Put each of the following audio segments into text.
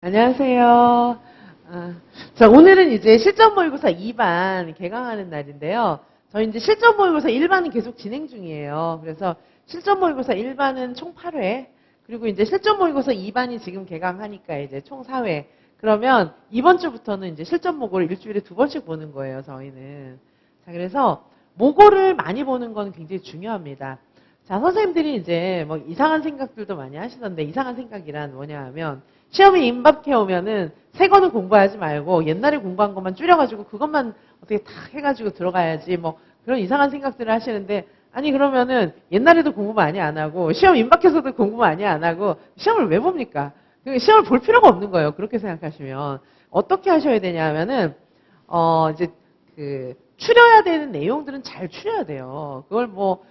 안녕하세요. 자, 오늘은 이제 실전 모의고사 2반 개강하는 날인데요. 저희 이제 실전 모의고사 1반은 계속 진행 중이에요. 그래서 실전 모의고사 1반은 총 8회, 그리고 이제 실전 모의고사 2반이 지금 개강하니까 이제 총 4회. 그러면 이번 주부터는 이제 실전 모고를 일주일에 2번씩 보는 거예요, 저희는. 자, 그래서 모고를 많이 보는 건 굉장히 중요합니다. 자, 선생님들이 이제 뭐 이상한 생각들도 많이 하시던데, 이상한 생각이란 뭐냐 하면, 시험이 임박해 오면은 새 거는 공부하지 말고 옛날에 공부한 것만 줄여가지고 그것만 어떻게 다 해가지고 들어가야지 뭐 그런 이상한 생각들을 하시는데, 아니 그러면은 옛날에도 공부 많이 안 하고 시험 임박해서도 공부 많이 안 하고 시험을 왜 봅니까? 시험을 볼 필요가 없는 거예요. 그렇게 생각하시면 어떻게 하셔야 되냐 하면은 이제 그 추려야 되는 내용들은 잘 추려야 돼요. 그걸 뭐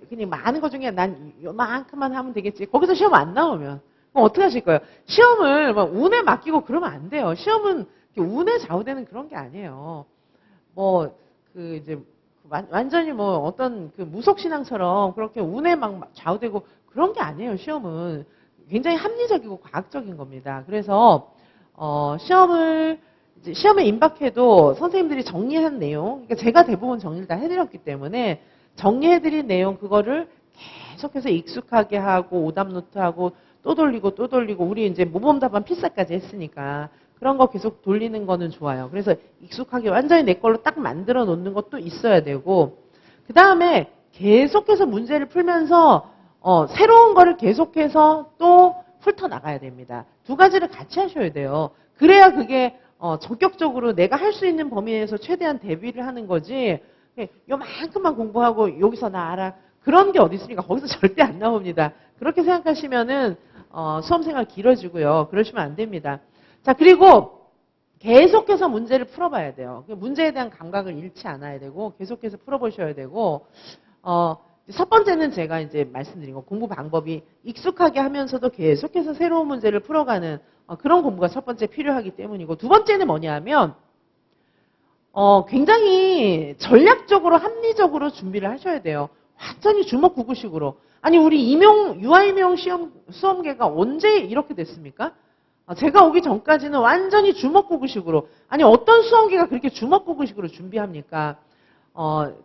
그냥 많은 것 중에 난 요만큼만 하면 되겠지. 거기서 시험 안 나오면 그럼 어떻게 하실 거예요? 시험을 막 운에 맡기고 그러면 안 돼요. 시험은 운에 좌우되는 그런 게 아니에요. 뭐 그 이제 완전히 뭐 어떤 그 무속신앙처럼 그렇게 운에 막 좌우되고 그런 게 아니에요. 시험은 굉장히 합리적이고 과학적인 겁니다. 그래서 시험에 임박해도 선생님들이 정리한 내용, 그러니까 제가 대부분 정리를 다 해드렸기 때문에 정리해드린 내용 그거를 계속해서 익숙하게 하고 오답 노트하고 또 돌리고 또 돌리고, 우리 이제 모범답안 필사까지 했으니까 그런 거 계속 돌리는 거는 좋아요. 그래서 익숙하게 완전히 내 걸로 딱 만들어 놓는 것도 있어야 되고, 그 다음에 계속해서 문제를 풀면서 새로운 거를 계속해서 또 훑어 나가야 됩니다. 두 가지를 같이 하셔야 돼요. 그래야 그게 전격적으로 내가 할 수 있는 범위 내에서 최대한 대비를 하는 거지, 요만큼만 공부하고 여기서 나 알아, 그런 게 어디 있습니까? 거기서 절대 안 나옵니다. 그렇게 생각하시면은 수험생활 길어지고요. 그러시면 안 됩니다. 자, 그리고 계속해서 문제를 풀어봐야 돼요. 문제에 대한 감각을 잃지 않아야 되고 계속해서 풀어보셔야 되고, 첫 번째는 제가 이제 말씀드린 거, 공부 방법이 익숙하게 하면서도 계속해서 새로운 문제를 풀어가는 그런 공부가 첫 번째 필요하기 때문이고, 두 번째는 뭐냐면 굉장히 전략적으로 합리적으로 준비를 하셔야 돼요. 완전히 주먹구구식으로. 아니 우리 유아임용 수험계가 언제 이렇게 됐습니까? 제가 오기 전까지는 완전히 주먹구구식으로. 아니 어떤 수험계가 그렇게 주먹구구식으로 준비합니까?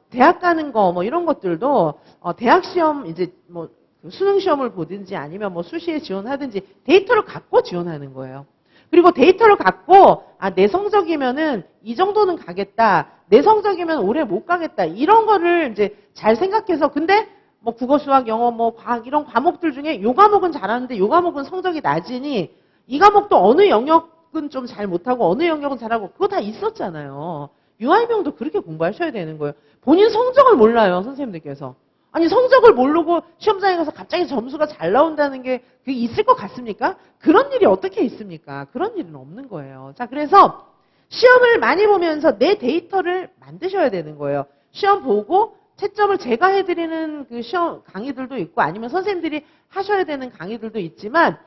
대학 가는 거 뭐 이런 것들도 대학 시험 이제 뭐 수능 시험을 보든지 아니면 뭐 수시에 지원하든지 데이터를 갖고 지원하는 거예요. 그리고 데이터를 갖고 내 성적이면은 이 정도는 가겠다, 내 성적이면 올해 못 가겠다, 이런 거를 이제 잘 생각해서, 근데 뭐 국어, 수학, 영어, 뭐 과학 이런 과목들 중에 요 과목은 잘하는데 요 과목은 성적이 낮으니 이 과목도 어느 영역은 좀 잘 못하고 어느 영역은 잘하고, 그거 다 있었잖아요. 유아임용도 그렇게 공부하셔야 되는 거예요. 본인 성적을 몰라요, 선생님들께서. 아니 성적을 모르고 시험장에 가서 갑자기 점수가 잘 나온다는 게 그게 있을 것 같습니까? 그런 일이 어떻게 있습니까? 그런 일은 없는 거예요. 자, 그래서 시험을 많이 보면서 내 데이터를 만드셔야 되는 거예요. 시험 보고 채점을 제가 해드리는 그 시험 강의들도 있고 아니면 선생님들이 하셔야 되는 강의들도 있지만,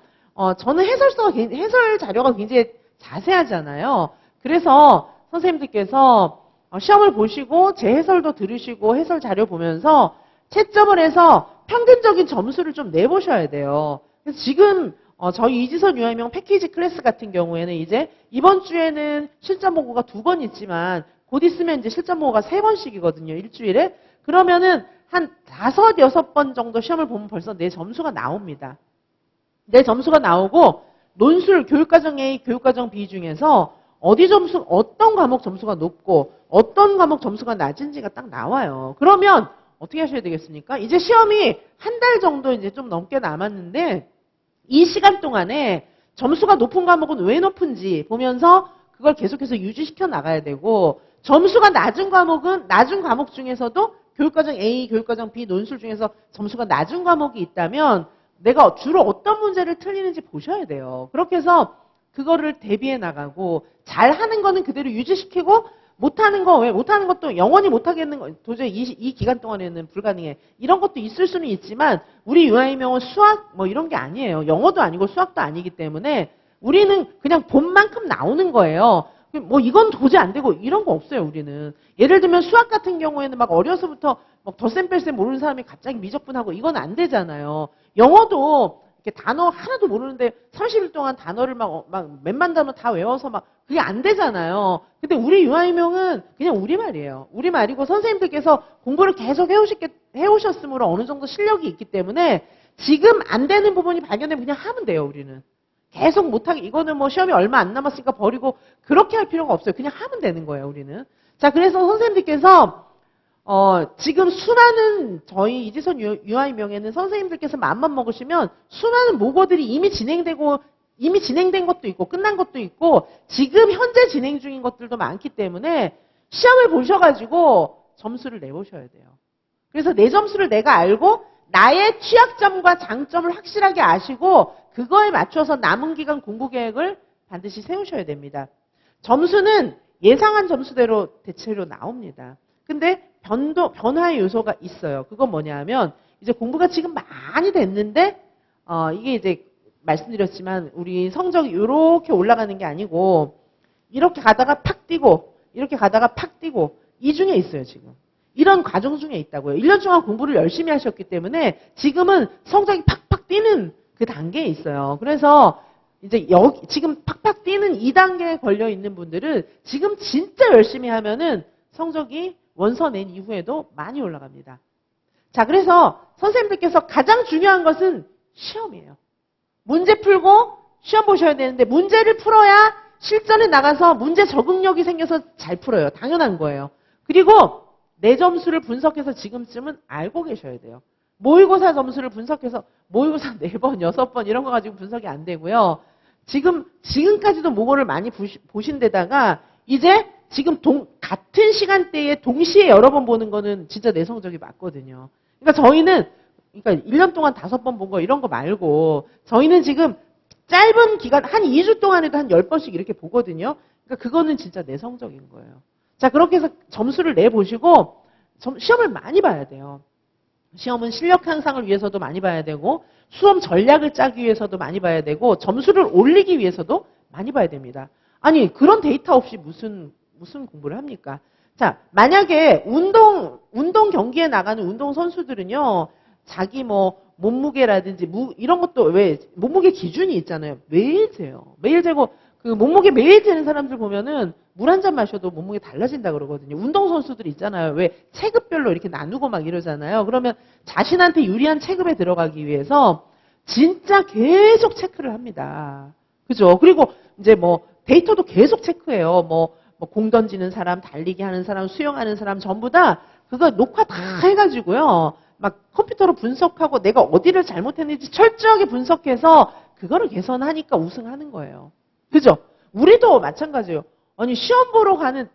저는 해설 자료가 굉장히 자세하잖아요. 그래서 선생님들께서 시험을 보시고 제 해설도 들으시고 해설 자료 보면서 채점을 해서 평균적인 점수를 좀 내보셔야 돼요. 그래서 지금 저희 이지선 유아임용 패키지 클래스 같은 경우에는 이제 이번 주에는 실전 모고가 2번 있지만 곧 있으면 이제 실전 모고가 3번씩이거든요. 일주일에. 그러면은 한 5, 6번 정도 시험을 보면 벌써 내 점수가 나옵니다. 내 점수가 나오고 논술, 교육과정 A, 교육과정 B 중에서 어떤 과목 점수가 높고 어떤 과목 점수가 낮은지가 딱 나와요. 그러면 어떻게 하셔야 되겠습니까? 이제 시험이 한 달 정도 이제 좀 넘게 남았는데 이 시간 동안에 점수가 높은 과목은 왜 높은지 보면서 그걸 계속해서 유지시켜 나가야 되고, 점수가 낮은 과목은 낮은 과목 중에서도 교육과정 A, 교육과정 B 논술 중에서 점수가 낮은 과목이 있다면 내가 주로 어떤 문제를 틀리는지 보셔야 돼요. 그렇게 해서 그거를 대비해 나가고, 잘하는 거는 그대로 유지시키고 못하는 것도 영원히 못하겠는 거, 도저히 이 기간 동안에는 불가능해, 이런 것도 있을 수는 있지만 우리 유아임용은 수학 뭐 이런 게 아니에요. 영어도 아니고 수학도 아니기 때문에 우리는 그냥 본 만큼 나오는 거예요. 뭐 이건 도저히 안 되고 이런 거 없어요. 우리는 예를 들면 수학 같은 경우에는 막 어려서부터 막 덧셈 뺄셈 모르는 사람이 갑자기 미적분하고 이건 안 되잖아요. 영어도 이렇게 단어 하나도 모르는데 30일 동안 단어를 막 몇만 단어 다 외워서 막 그게 안 되잖아요. 근데 우리 유아이명은 그냥 우리말이에요. 우리말이고 선생님들께서 공부를 계속 해오셨으므로 어느 정도 실력이 있기 때문에 지금 안 되는 부분이 발견되면 그냥 하면 돼요, 우리는. 계속 못하게, 이거는 뭐 시험이 얼마 안 남았으니까 버리고 그렇게 할 필요가 없어요. 그냥 하면 되는 거예요, 우리는. 자, 그래서 선생님들께서 지금 수많은 저희 이지선 유아이명에는 선생님들께서 마음만 먹으시면 수많은 모고들이 이미 진행된 것도 있고 끝난 것도 있고 지금 현재 진행 중인 것들도 많기 때문에 시험을 보셔가지고 점수를 내보셔야 돼요. 그래서 내 점수를 내가 알고 나의 취약점과 장점을 확실하게 아시고 그거에 맞춰서 남은 기간 공부 계획을 반드시 세우셔야 됩니다. 점수는 예상한 점수대로 대체로 나옵니다. 근데 변화의 요소가 있어요. 그건 뭐냐면 이제 공부가 지금 많이 됐는데 이게 이제 말씀드렸지만 우리 성적이 이렇게 올라가는 게 아니고 이렇게 가다가 팍 뛰고 이렇게 가다가 팍 뛰고 이 중에 있어요, 지금. 이런 과정 중에 있다고요. 1년 동안 공부를 열심히 하셨기 때문에 지금은 성적이 팍팍 뛰는 그 단계에 있어요. 그래서 이제 지금 팍팍 뛰는 이 단계에 걸려 있는 분들은 지금 진짜 열심히 하면은 성적이 원서 낸 이후에도 많이 올라갑니다. 자, 그래서 선생님들께서 가장 중요한 것은 시험이에요. 문제 풀고 시험 보셔야 되는데 문제를 풀어야 실전에 나가서 문제 적응력이 생겨서 잘 풀어요. 당연한 거예요. 그리고 내 점수를 분석해서 지금쯤은 알고 계셔야 돼요. 모의고사 점수를 분석해서 모의고사 4번, 6번 이런 거 가지고 분석이 안 되고요. 지금까지도 모고를 많이 보신 데다가 이제 지금 같은 시간대에 동시에 여러 번 보는 거는 진짜 내 성적이 맞거든요. 그러니까 저희는 1년 동안 5번 본 거 이런 거 말고 저희는 지금 짧은 기간 한 2주 동안에도 한 10번씩 이렇게 보거든요. 그러니까 그거는 진짜 내 성적인 거예요. 자, 그렇게 해서 점수를 내보시고 시험을 많이 봐야 돼요. 시험은 실력 향상을 위해서도 많이 봐야 되고 수험 전략을 짜기 위해서도 많이 봐야 되고 점수를 올리기 위해서도 많이 봐야 됩니다. 아니, 그런 데이터 없이 무슨 공부를 합니까? 자, 만약에 운동 경기에 나가는 운동 선수들은요, 자기 몸무게라든지 이런 것도 왜 몸무게 기준이 있잖아요. 매일 재요. 매일 재고 그 몸무게 매일 재는 사람들 보면은 물 한 잔 마셔도 몸무게 달라진다 그러거든요. 운동 선수들 있잖아요. 왜 체급별로 이렇게 나누고 막 이러잖아요. 그러면 자신한테 유리한 체급에 들어가기 위해서 진짜 계속 체크를 합니다. 그죠? 그리고 이제 데이터도 계속 체크해요. 공 던지는 사람, 달리기 하는 사람, 수영하는 사람 전부 다 그거 녹화 다 해가지고요. 막 컴퓨터로 분석하고 내가 어디를 잘못했는지 철저하게 분석해서 그거를 개선하니까 우승하는 거예요. 그죠? 우리도 마찬가지예요. 아니, 시험 보러 가는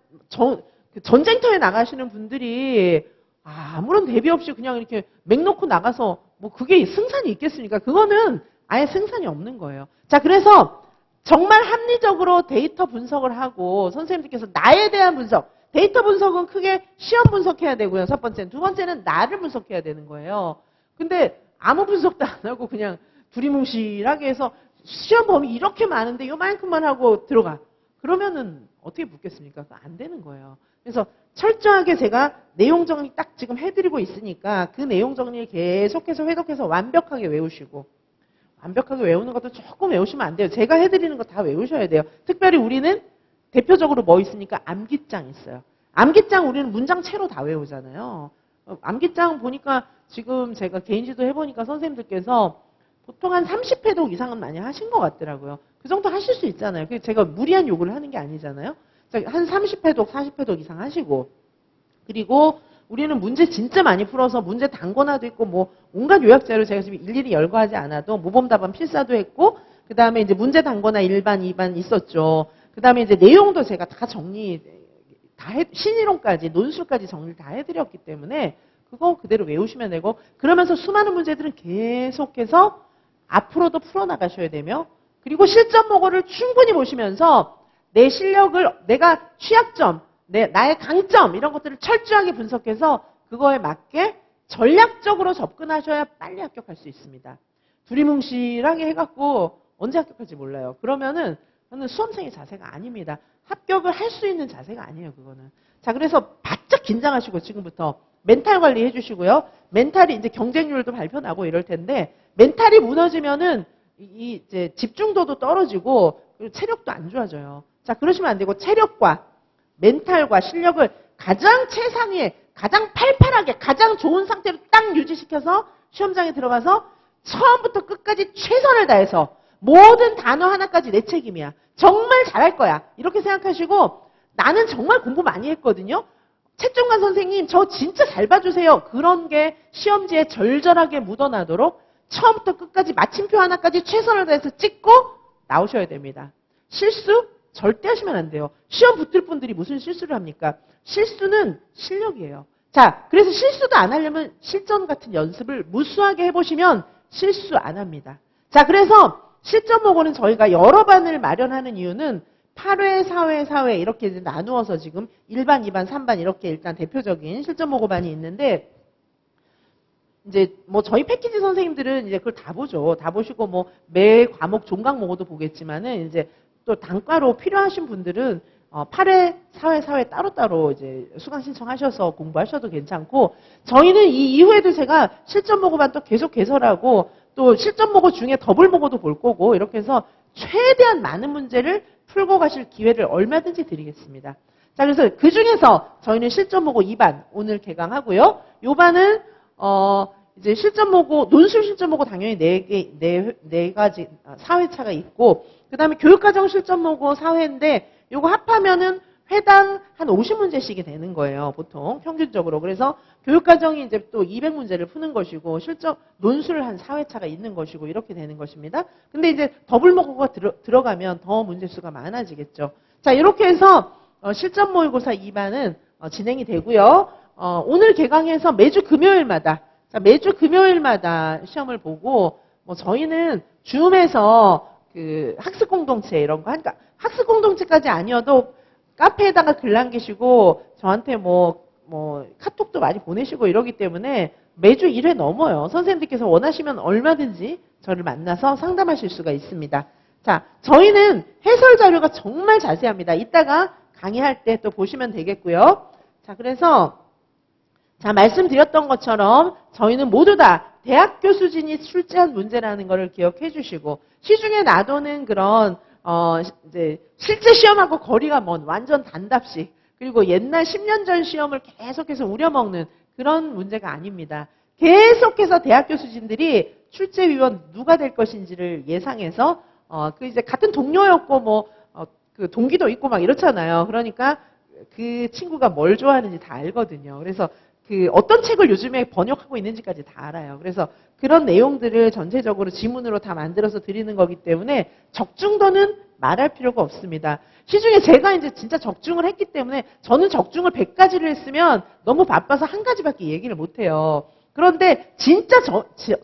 전쟁터에 나가시는 분들이 아무런 대비 없이 그냥 이렇게 맹 놓고 나가서 그게 승산이 있겠습니까? 그거는 아예 승산이 없는 거예요. 자, 그래서 정말 합리적으로 데이터 분석을 하고 선생님들께서 나에 대한 분석, 데이터 분석은 크게 시험 분석해야 되고요. 첫 번째는. 두 번째는 나를 분석해야 되는 거예요. 근데 아무 분석도 안 하고 그냥 두리뭉실하게 해서 시험 범위 이렇게 많은데 요만큼만 하고 들어가. 그러면은 어떻게 붙겠습니까? 안 되는 거예요. 그래서 철저하게 제가 내용 정리 딱 지금 해드리고 있으니까 그 내용 정리를 계속해서 회독해서 완벽하게 외우시고 완벽하게 외우는 것도 조금 외우시면 안 돼요. 제가 해드리는 거 다 외우셔야 돼요. 특별히 우리는 대표적으로 있으니까 암기장 있어요. 암기장 우리는 문장채로 다 외우잖아요. 암기장 보니까 지금 제가 개인지도 해보니까 선생님들께서 보통 한 30회독 이상은 많이 하신 것 같더라고요. 그 정도 하실 수 있잖아요. 제가 무리한 요구를 하는 게 아니잖아요. 한 30회독, 40회독 이상 하시고 그리고 우리는 문제 진짜 많이 풀어서 문제 단권화도 있고 온갖 요약자료 제가 지금 일일이 열거하지 않아도 모범답안 필사도 했고 그 다음에 이제 문제 단권화 1반, 2반 있었죠. 그 다음에 이제 내용도 제가 다 정리 신이론까지 논술까지 정리를 다 해드렸기 때문에 그거 그대로 외우시면 되고 그러면서 수많은 문제들은 계속해서 앞으로도 풀어나가셔야 되며 그리고 실전 모고를 충분히 보시면서 내 실력을 내가 취약점, 나의 강점 이런 것들을 철저하게 분석해서 그거에 맞게 전략적으로 접근하셔야 빨리 합격할 수 있습니다. 두리뭉실하게 해갖고 언제 합격할지 몰라요. 그러면은 수험생의 자세가 아닙니다. 합격을 할 수 있는 자세가 아니에요. 그거는. 자, 그래서 바짝 긴장하시고 지금부터 멘탈 관리해 주시고요. 멘탈이 이제 경쟁률도 발표 나고 이럴 텐데 멘탈이 무너지면은 이제 집중도도 떨어지고 그리고 체력도 안 좋아져요. 자, 그러시면 안 되고 체력과 멘탈과 실력을 가장 최상위에 가장 팔팔하게 가장 좋은 상태로 딱 유지시켜서 시험장에 들어가서 처음부터 끝까지 최선을 다해서 모든 단어 하나까지 내 책임이야. 정말 잘할 거야. 이렇게 생각하시고 나는 정말 공부 많이 했거든요. 채점관 선생님 저 진짜 잘 봐주세요. 그런 게 시험지에 절절하게 묻어나도록 처음부터 끝까지 마침표 하나까지 최선을 다해서 찍고 나오셔야 됩니다. 실수 절대 하시면 안 돼요. 시험 붙을 분들이 무슨 실수를 합니까? 실수는 실력이에요. 자, 그래서 실수도 안 하려면 실전 같은 연습을 무수하게 해보시면 실수 안 합니다. 자, 그래서 실전 모고는 저희가 여러 반을 마련하는 이유는 8회, 4회, 4회 이렇게 이제 나누어서 지금 1반, 2반, 3반 이렇게 일단 대표적인 실전 모고반이 있는데 이제 뭐 저희 패키지 선생님들은 이제 그걸 다 보죠. 다 보시고 뭐 매 과목 종강 모고도 보겠지만은 이제 또 단과로 필요하신 분들은 8회, 4회, 4회 따로따로 이제 수강 신청하셔서 공부하셔도 괜찮고 저희는 이 이후에도 제가 실전 모고반 또 계속 개설하고 또 실전 모고 중에 더블 모고도 볼 거고 이렇게 해서 최대한 많은 문제를 풀고 가실 기회를 얼마든지 드리겠습니다. 자, 그래서 그 중에서 저희는 실전 모고 2반 오늘 개강하고요. 요 반은 이제 실전 모고 논술 실전 모고 당연히 네 가지 4회차가 있고 그다음에 교육과정 실전 모고 4회인데 요거 합하면은 회당 한 50문제씩이 되는 거예요. 보통 평균적으로. 그래서 교육과정이 이제 또 200문제를 푸는 것이고 실전 논술 한 4회차가 있는 것이고 이렇게 되는 것입니다. 근데 이제 더블 모고가 들어가면 더 문제 수가 많아지겠죠. 자, 이렇게 해서 실전 모의고사 2반은 진행이 되고요. 오늘 개강해서 매주 금요일마다 시험을 보고 뭐 저희는 줌에서 그 학습 공동체 이런 거 하니까 학습 공동체까지 아니어도 카페에다가 글 남기시고 저한테 뭐 카톡도 많이 보내시고 이러기 때문에 매주 1회 넘어요. 선생님들께서 원하시면 얼마든지 저를 만나서 상담하실 수가 있습니다. 자, 저희는 해설 자료가 정말 자세합니다. 이따가 강의할 때 또 보시면 되겠고요. 자, 그래서 자, 말씀드렸던 것처럼 저희는 모두 다 대학교 수준이 출제한 문제라는 것을 기억해 주시고 시중에 놔두는 그런 이제 실제 시험하고 거리가 먼 완전 단답식 그리고 옛날 10년 전 시험을 계속해서 우려먹는 그런 문제가 아닙니다. 계속해서 대학교 수준들이 출제 위원 누가 될 것인지를 예상해서 그 이제 같은 동료였고 그 동기도 있고 막 이렇잖아요. 그러니까 그 친구가 뭘 좋아하는지 다 알거든요. 그래서 그 어떤 책을 요즘에 번역하고 있는지까지 다 알아요. 그래서 그런 내용들을 전체적으로 지문으로 다 만들어서 드리는 거기 때문에 적중도는 말할 필요가 없습니다. 시중에 제가 이제 진짜 적중을 했기 때문에 저는 적중을 100가지를 했으면 너무 바빠서 한 가지밖에 얘기를 못 해요. 그런데 진짜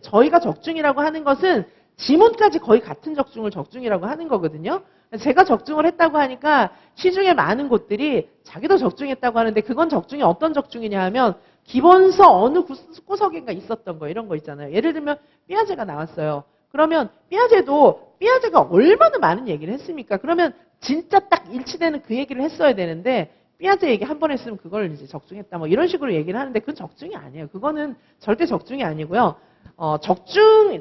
저희가 적중이라고 하는 것은 지문까지 거의 같은 적중을 적중이라고 하는 거거든요. 제가 적중을 했다고 하니까 시중에 많은 곳들이 자기도 적중했다고 하는데 그건 적중이 어떤 적중이냐 하면 기본서 어느 구석인가 있었던 거 이런 거 있잖아요. 예를 들면 삐아제가 나왔어요. 그러면 삐아제가 얼마나 많은 얘기를 했습니까? 그러면 진짜 딱 일치되는 그 얘기를 했어야 되는데 삐아제 얘기 한 번 했으면 그걸 이제 적중했다 뭐 이런 식으로 얘기를 하는데 그건 적중이 아니에요. 그거는 절대 적중이 아니고요.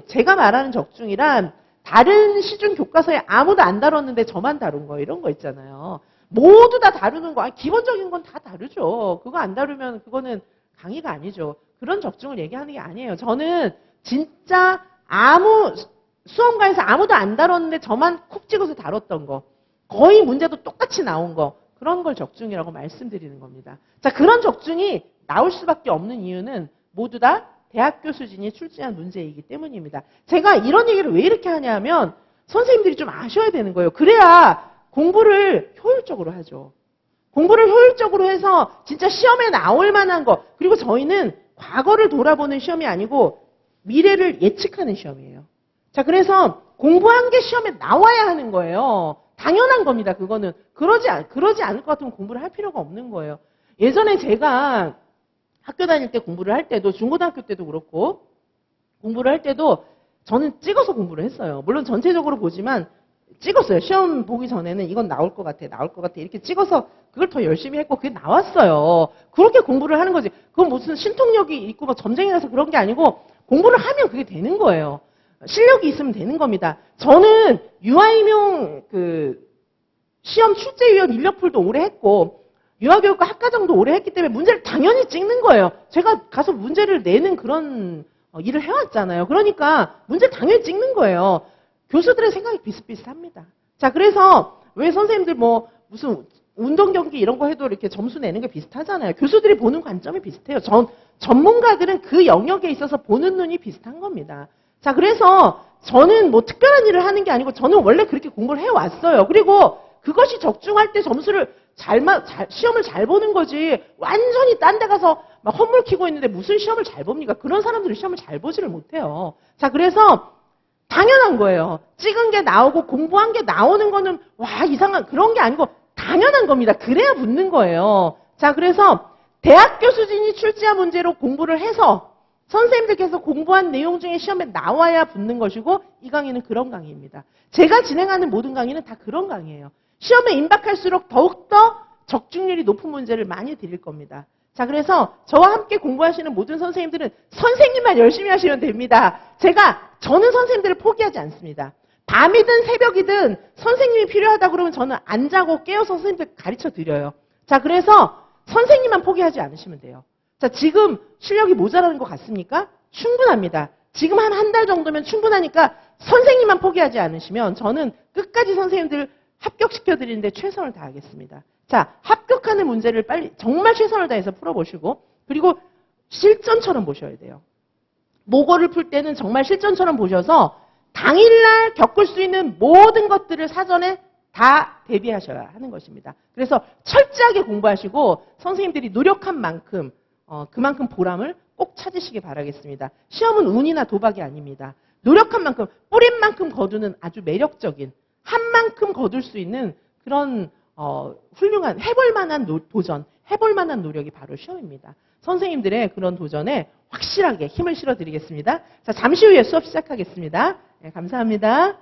제가 말하는 적중이란 다른 시중 교과서에 아무도 안 다뤘는데 저만 다룬 거 이런 거 있잖아요. 모두 다 다루는 거, 기본적인 건 다 다르죠. 그거 안 다루면 그거는 강의가 아니죠. 그런 적중을 얘기하는 게 아니에요. 저는 진짜 수험가에서 아무도 안 다뤘는데 저만 콕 찍어서 다뤘던 거, 거의 문제도 똑같이 나온 거, 그런 걸 적중이라고 말씀드리는 겁니다. 자, 그런 적중이 나올 수밖에 없는 이유는 모두 다 대학교 수준이 출제한 문제이기 때문입니다. 제가 이런 얘기를 왜 이렇게 하냐면 선생님들이 좀 아셔야 되는 거예요. 그래야 공부를 효율적으로 하죠. 공부를 효율적으로 해서 진짜 시험에 나올 만한 거, 그리고 저희는 과거를 돌아보는 시험이 아니고 미래를 예측하는 시험이에요. 자, 그래서 공부한 게 시험에 나와야 하는 거예요. 당연한 겁니다. 그거는. 그러지 않을 것 같으면 공부를 할 필요가 없는 거예요. 예전에 제가 학교 다닐 때 공부를 할 때도 중고등학교 때도 그렇고 공부를 할 때도 저는 찍어서 공부를 했어요. 물론 전체적으로 보지만 찍었어요. 시험 보기 전에는 이건 나올 것 같아, 나올 것 같아. 이렇게 찍어서 그걸 더 열심히 했고 그게 나왔어요. 그렇게 공부를 하는 거지. 그건 무슨 신통력이 있고 뭐 점쟁이 라서 그런 게 아니고 공부를 하면 그게 되는 거예요. 실력이 있으면 되는 겁니다. 저는 유아임용 시험 출제위원 인력풀도 오래 했고 유아교육과 학과정도 오래 했기 때문에 문제를 당연히 찍는 거예요. 제가 가서 문제를 내는 그런 일을 해왔잖아요. 그러니까 문제를 당연히 찍는 거예요. 교수들의 생각이 비슷비슷합니다. 자, 그래서 왜 선생님들 뭐 무슨 운동 경기 이런 거 해도 이렇게 점수 내는 게 비슷하잖아요. 교수들이 보는 관점이 비슷해요. 전문가들은 그 영역에 있어서 보는 눈이 비슷한 겁니다. 자, 그래서 저는 뭐 특별한 일을 하는 게 아니고 저는 원래 그렇게 공부를 해왔어요. 그리고 그것이 적중할 때 점수를 시험을 잘 보는 거지 완전히 딴 데 가서 막 헛물 키고 있는데 무슨 시험을 잘 봅니까? 그런 사람들은 시험을 잘 보지를 못해요. 자, 그래서 당연한 거예요. 찍은 게 나오고 공부한 게 나오는 거는 와 이상한 그런 게 아니고 당연한 겁니다. 그래야 붙는 거예요. 자, 그래서 대학 교수진이 출제한 문제로 공부를 해서 선생님들께서 공부한 내용 중에 시험에 나와야 붙는 것이고 이 강의는 그런 강의입니다. 제가 진행하는 모든 강의는 다 그런 강의예요. 시험에 임박할수록 더욱더 적중률이 높은 문제를 많이 드릴 겁니다. 자, 그래서 저와 함께 공부하시는 모든 선생님들은 선생님만 열심히 하시면 됩니다. 저는 선생님들을 포기하지 않습니다. 밤이든 새벽이든 선생님이 필요하다 그러면 저는 안 자고 깨어서 선생님들 가르쳐 드려요. 자, 그래서 선생님만 포기하지 않으시면 돼요. 자, 지금 실력이 모자라는 것 같습니까? 충분합니다. 지금 한 달 정도면 충분하니까 선생님만 포기하지 않으시면 저는 끝까지 선생님들 합격시켜 드리는데 최선을 다하겠습니다. 자, 합격하는 문제를 빨리 정말 최선을 다해서 풀어보시고 그리고 실전처럼 보셔야 돼요. 모고를 풀 때는 정말 실전처럼 보셔서 당일날 겪을 수 있는 모든 것들을 사전에 다 대비하셔야 하는 것입니다. 그래서 철저하게 공부하시고 선생님들이 노력한 만큼 그만큼 보람을 꼭 찾으시기 바라겠습니다. 시험은 운이나 도박이 아닙니다. 노력한 만큼 뿌린 만큼 거두는 아주 매력적인 한 만큼 거둘 수 있는 그런 훌륭한 해볼 만한 도전, 해볼 만한 노력이 바로 시험입니다. 선생님들의 그런 도전에 확실하게 힘을 실어드리겠습니다. 자, 잠시 후에 수업 시작하겠습니다. 네, 감사합니다.